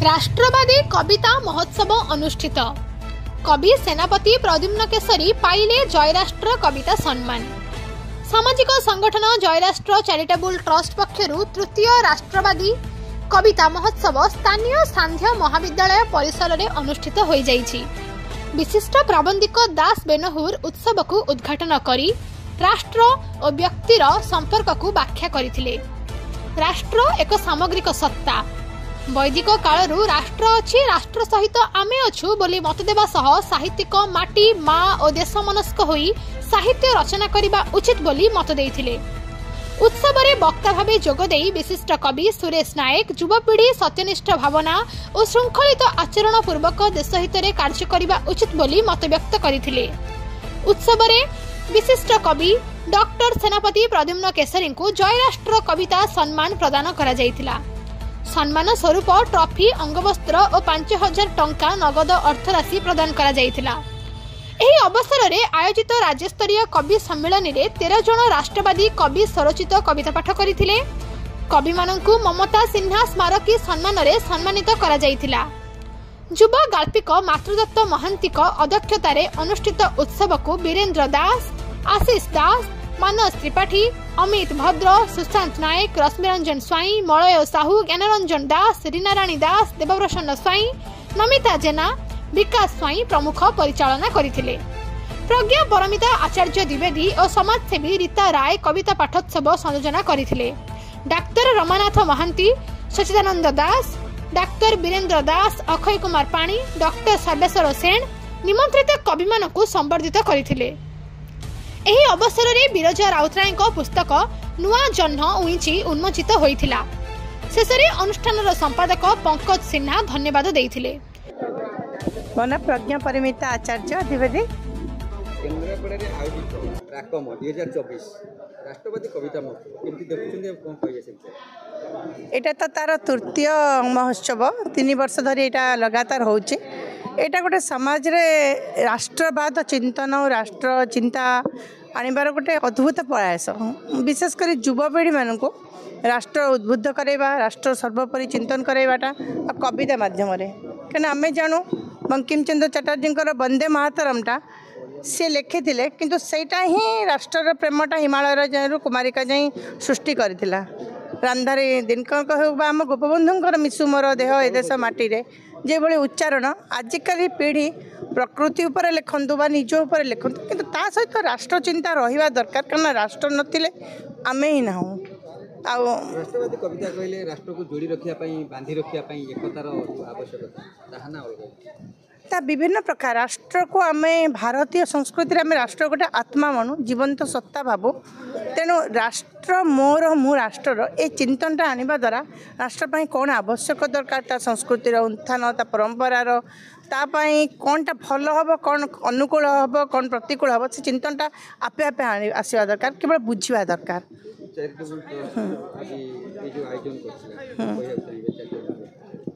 राष्ट्रवादी कविता महोत्सव अनुष्ठित। कवि सेनापति प्रद्युम्न केसरी पाइले जयराष्ट्र कविता सम्मान। सामाजिक संगठन जयराष्ट्र चैरिटेबल ट्रस्ट पक्षरु तृतीय राष्ट्रवादी कविता महोत्सव स्थानीय सांध्य महाविद्यालय परिसर में अनुष्ठित हो जाइछि। विशिष्ट प्रबंधिक दास बेनहुर उत्सव को उद्घाटन करी राष्ट्र और व्यक्तिर संपर्क को व्याख्या करथिले। राष्ट्र एक सामग्रिक सत्ता। वैदिक कालरू राष्ट्र अच्छी, राष्ट्र सहित आमे अछु बोली मत देवा सह साहित्यिक माटी माँ और देश मनस्क होई साहित्य रचना करिबा उचित बोली मत देइथिले। उत्सव में वक्ता भावे जोगदे विशिष्ट कवि सुरेश नायक युवपीढ़ी सत्यनिष्ठ भावना और श्रृंखलित आचरण पूर्वक देशहित में कार्य करिबा उचित बोली मत व्यक्त करथिले। उत्सव में विशिष्ट कवि डॉक्टर सेनापति प्रद्युम्न केसरी को जयराष्ट्र कविता सम्मान प्रदान करा जायतिला। सम्मान स्वरूप ट्रॉफी अंगवस्त्र और 5,000 टंका नगद अर्थराशि प्रदान करा जायतिला। एही अवसर में आयोजित राज्यस्तरीय कवि सम्मेलन में 13 जन राष्ट्रवादी कवि स्वरचित कविता पाठ करथिले। कवि माननकु ममता सिन्हा स्मारकी सम्मान में सम्मानित करा जायतिला। युव गाल्पिक मातृदत्त महांती अध्यक्षतार अनुष्ठित उत्सव को वीरेन्द्र दास, आशीष दास, मानस त्रिपाठी, अमित भद्र, सुशांत नायक, रश्मिरंजन स्वाई, मलय साहू, ज्ञानरंजन दास, रीनाराणी दास, देवप्रसन्न स्वाई, नमिता जेना, विकास स्वाई प्रमुख परिचालना करथिले। प्रज्ञा परमिता आचार्य द्विवेदी और समाजसेवी रीता राय कविता पाठोत्सव संयोजना करथिले। डाक्तर रमानाथ महांती, सचिदानंद दास, डाक्तर वीरेन्द्र दास, अक्षय कुमार पाणी, डॉक्टर सर्वेश्वर सेन निमंत्रित कवि मानकु संबर्धित करथिले। एही अवसर में बिरजा राउतराय पुस्तक नुआ जह्न उइची उन्मोचित होइथिला। शेषरे अनुष्ठान संपादक पंकज सिन्हा धन्यवाद देइथिले। मन प्रज्ञा परिमिता आचार्य द्विवेदी। केन्द्रापड़ा रे आयोजित राकम 2024 राष्ट्रवादी कविता महोत्सव केमती देखुछन कोन कहिए से एटा तो तार तृतीय महोत्सव 3 वर्ष धरी एटा लगातार होउची। एटा गोटे समाज रे राष्ट्रवाद चिंतन और राष्ट्र चिंता आनिबार गोटे अद्भुत प्रयास। विशेषकर युवपीढ़ी मान को राष्ट्र उद्बुद्ध करवा, राष्ट्र सर्वोपरि चिंतन करवाटा कविता माध्यम कहीं आम जानू बंकिम चंद्र चटर्जी वंदे मातरमटा सी लिखि किंतु सेटा ही राष्ट्र प्रेमटा हिमालय कुमारिका जाई सृष्टि करथिला। रांधारी दिनकर हो आम गोपबंधुंकर मिशु मोर देह ए देश माटी रे जे भली उच्चारण आजिकल पीढ़ी प्रकृति उपर लिखतु बा निज उपर लिखतु किंतु ता सहित राष्ट्र चिंता रहिबा दरकार कारण राष्ट्र नथिले आमे ही ना राष्ट्रवादी कविता कहले राष्ट्र को जोड़ी रखिया पई बांधी रखिया पई एकतार आवश्यकता ताहाना ता विभिन्न प्रकार राष्ट्र को आम भारतीय संस्कृति आम राष्ट्र गोटे आत्मा मानु जीवंत सत्ता भावु। तेणु राष्ट्र मोर मु राष्ट्र ए चिंतनटा आनिबा द्वारा राष्ट्र कौन आवश्यक दरकार ता संस्कृतिर उत्थान ता परंपरार तापाई कौनटा भल हम कौन अनुकूल हम कौन प्रतिकूल हम से चिंतनटा आपे आपे आसवा दरकार केवल बुझा दरकार।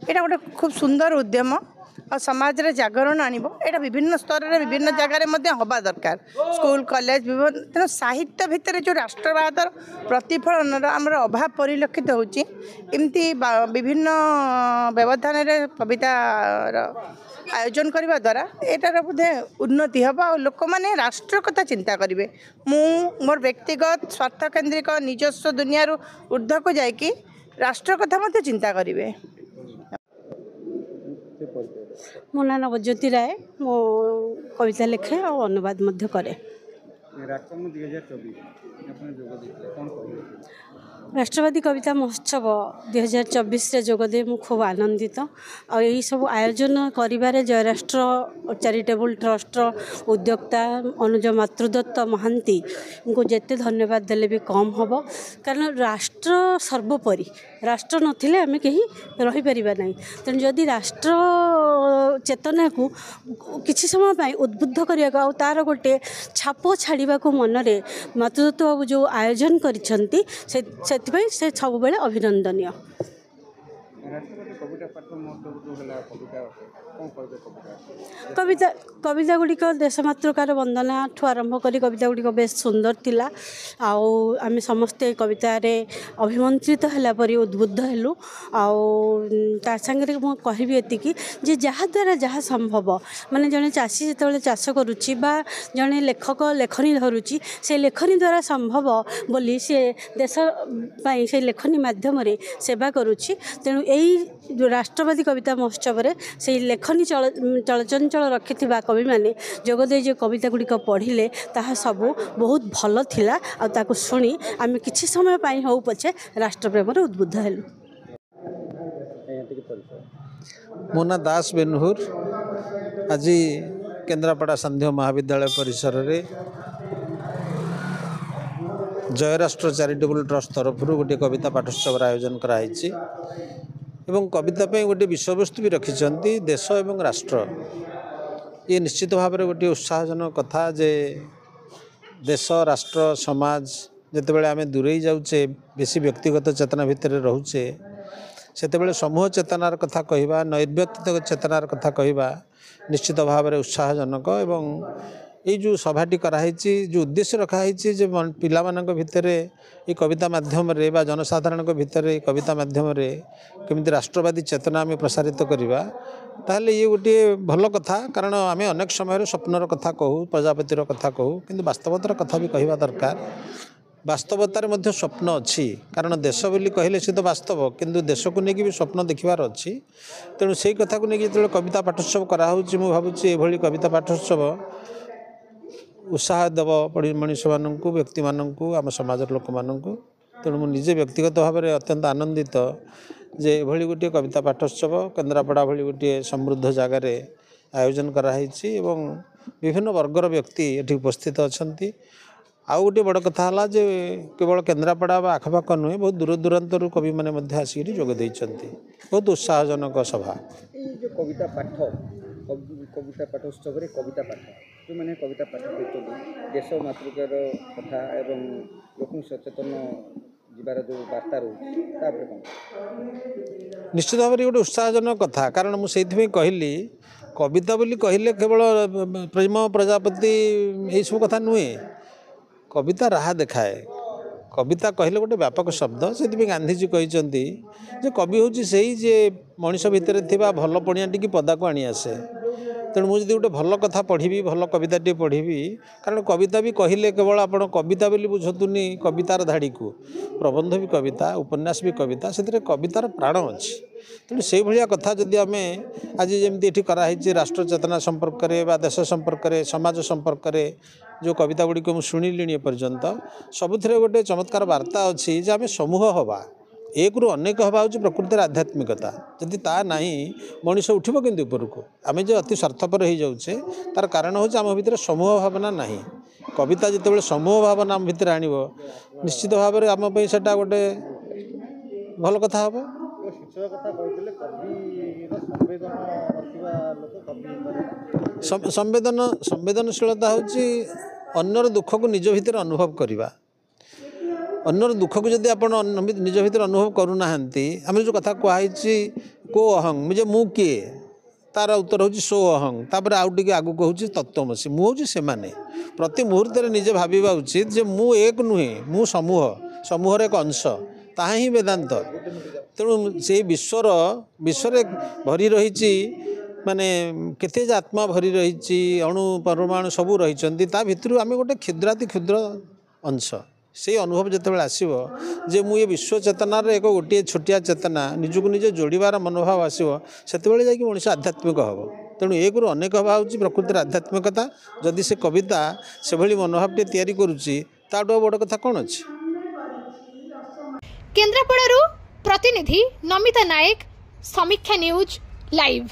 यहाँ गोटे खूब सुंदर उद्यम और समाज रे जागरण आनिबो। एटा विभिन्न स्तर रे विभिन्न जगह रे हवा दरकार। स्कूल कॉलेज विभिन्न तेणु साहित्य भितर जो राष्ट्रवाद प्रतिफलन आमर अभाव परिलक्षित होची। एमती विभिन्न व्यवधान रे कविता आयोजन करने द्वारा एटार बोधे उन्नति हम और लोक मैंने राष्ट्र कथा चिंता करेंगे। मोर व्यक्तिगत स्वार्थ केन्द्रिक निजस्व दुनिया ऊर्ध्व को जाकि राष्ट्र कथा मत चिंता करेंगे। मो ना नवज्योति राय, मो कविता लिखे और अनुवाद मध्य करे। राष्ट्रवादी कविता महोत्सव 2024 जोगदे मु खूब आनंदित और यही सब आयोजन करिबारे जयराष्ट्र चैरिटेबल ट्रस्ट उद्योक्ता अनुज मातृदत्त महांती को जेते धन्यवाद देले भी कम हम कारण राष्ट्र सर्वोपरि राष्ट्र नथिले आमे कहीं रही परिबा नहीं। तेणु जदि राष्ट्र चेतना को किसी समय पाई उद्बुद्ध करने तार गोटे छाप छाड़ा को मनरे मातृदत्त बाबू जो आयोजन करिसेंती से सब अभिनंदनीय। ରାଷ୍ଟ୍ରପତି କବିତା ପାଠ ମହୋତ୍ସବ ଯେଉଁ ହେଲା କବିତା କ'ଣ କହିବେ कविता कविता गुड़िक देशमातृकार वंदना ठू आरंभ करी कविता गुड़िक बेस सुंदर थिला आउ आम समस्ते कवितार अभिमंत्रित है उद्बुद्ध हेलु आगे मुझे कहबी एतिकी जे जहाँद्वारा जहाँ संभव माने जड़े चाषी जो चाष करुच्ची बा जड़े लेखक लेखनी धरुच्ची से लेखनी द्वारा संभव बोली सी देश से लेखनी माध्यम सेवा करुच्ची तेणु यही राष्ट्रवादी कविता महोत्सव से लेखनी चलचंचल रखि कवि मैंने जोगदे जो कविता गुड़िक पढ़िले ताहा सबू बहुत भल थिला आ ताकु शुणी आम किछि समय पाई हो पछे राष्ट्रप्रेम उद्बुद्ध हेलु। मो ना दास बेनुहुर आज केन्द्रापड़ा संध्य महाविद्यालय परिसर रे जयराष्ट्र चैरिटेबल ट्रस्ट तरफ गोटे कविता पाठोत्सव आयोजन कराई एवं कविता पे गोटे विषयवस्तु भी रखिंट देश एवं राष्ट्र ये निश्चित भाव में गोटे उत्साहजनक कथा जे देश राष्ट्र समाज जितेबाला आम दूरे जाऊे बेसी व्यक्तिगत चेतना भितर रोचे से समूह चेतनार कथा कहवा नैर्व्यक्तिगत चेतनार कथा कहवा निश्चित भाव में उत्साहजनक एवं ये जो सभाटी कराई जो उद्देश्य रखाई जे पिला भितर ये कविता माध्यम रे बा जनसाधारण भितर कविता माध्यम रे केमिति राष्ट्रवादी चेतना आम प्रसारित करवा ताहले ये गोटे भल कथा कारण आम अनेक समय स्वप्नर कथा कहूँ प्रजापतिर कथा कहूँ किंतु वास्तवतार कथा भी कहवा दरकार वास्तवतार मध्य स्वप्न अच्छी कारण देश बोली कहले से तो वास्तव किंतु देश को लेकिन भी स्वप्न देखबार अच्छी तेणु से कथा को लेकिन जो कविता पाठोत्सव कराऊँगी मुझे भावुँ ये कविता पाठोत्सव उत्साह देव मनीष मानू व्यक्ति मानू आम समाज लोक मानू तेणु मुझे व्यक्तिगत भाव में अत्यंत आनंदित जे एभली गोटे कविता पाठोत्सव केन्द्रापड़ा भली गोटे समृद्ध जगार आयोजन कराई विभिन्न वर्गर व्यक्ति ये उपस्थित अच्छा आउ गोटे बड़ कथा है जे केवल केन्द्रापड़ा आखपाख नुहे बहुत दूर दूरांतर कवि मैंने आसिक जोगदे बहुत उत्साहजनक सभा जो कविता पाठ कविता पाठोत्सव कविता पाठ जो मैंने कविता पाठ करते देश मातृकार कथा एवं लोक सचेतन जीवार जो वार्ता रोचे निश्चित भाव में गोटे उत्साहजनक कथा कारण मुझे कहली कविता बोली कहले केवल प्रेम प्रजापति यही सब कथा नुहे कविता राह देखाए कविता कहले गोटे व्यापक शब्द से गांधीजी कहते कवि हूँ से मनीष भितर थिबा भल पणियाटी पदा को आनी आसे तेणु मुझे गोटे भल कथा पढ़ी भल कविताटी पढ़ी कारण कविता भी कहले केवल आप कविता बोली बुझतुनि कवितार धाड़ी को प्रबंध भी कविता उपन्यास भी कविता से कवितार प्राण अच्छी तेणु से भाया कथा जदि आम आज जमी ये कराई राष्ट्र चेतना संपर्क में देश संपर्क में समाज संपर्क में जो कविता गुड़ी को शुणिली एपर्यंत सबुथिरे गोटे चमत्कार वार्ता अच्छी जे आम समूह हवा एक रु अनेक हवा हूँ प्रकृतिर आध्यात्मिकता जदि ता नहीं मनीष उठब कि उपरको आम जो अति स्वार्थपर हो जाऊे तार कारण हूँ आम भितर समूह भावना नहीं कविता जिते समूह भावना आम भितर आण निश्चित भाव में आम से गोटे भल कथा हम संवेदनशीलता हूँ अन्यर दुख को निज भितर अनुभव करवा अन्यर दुख को जब आप निज भितर अनुभव करूना आम जो कथा कहुई को अहं मुझे मु किए तार उत्तर हूँ सो अहं तापर आउ टे आगू कहूँ तत्वमसी मुझे से प्रति मुहूर्त निजे भावा उचित जे मु एक नुहे मु समूह समूहर एक अंश ताहा ही वेदांत तेणु से विश्वर भरी रही माने केते आत्मा भरी रही अणु परमाणु सबू रही भितर आम गोटे क्षुद्राति क्षुद्र अंश से अनुभव जिते आसो जे मु ये विश्व चेतनार एक गोटे छोटिया चेतना निजक निजे जोड़ार मनोभाव आसो से मनीष आध्यात्मिक हम तेणु एक रु अनेक हवा हूँ प्रकृतिर आध्यात्मिकता जदि से कविता से भली मनोभावटे तैयारी करुच्ची ताठू बड़ कथा कौन अच्छी। केन्द्रापड़ारू प्रतिनिधि नमिता नायक, समीक्षा न्यूज लाइव।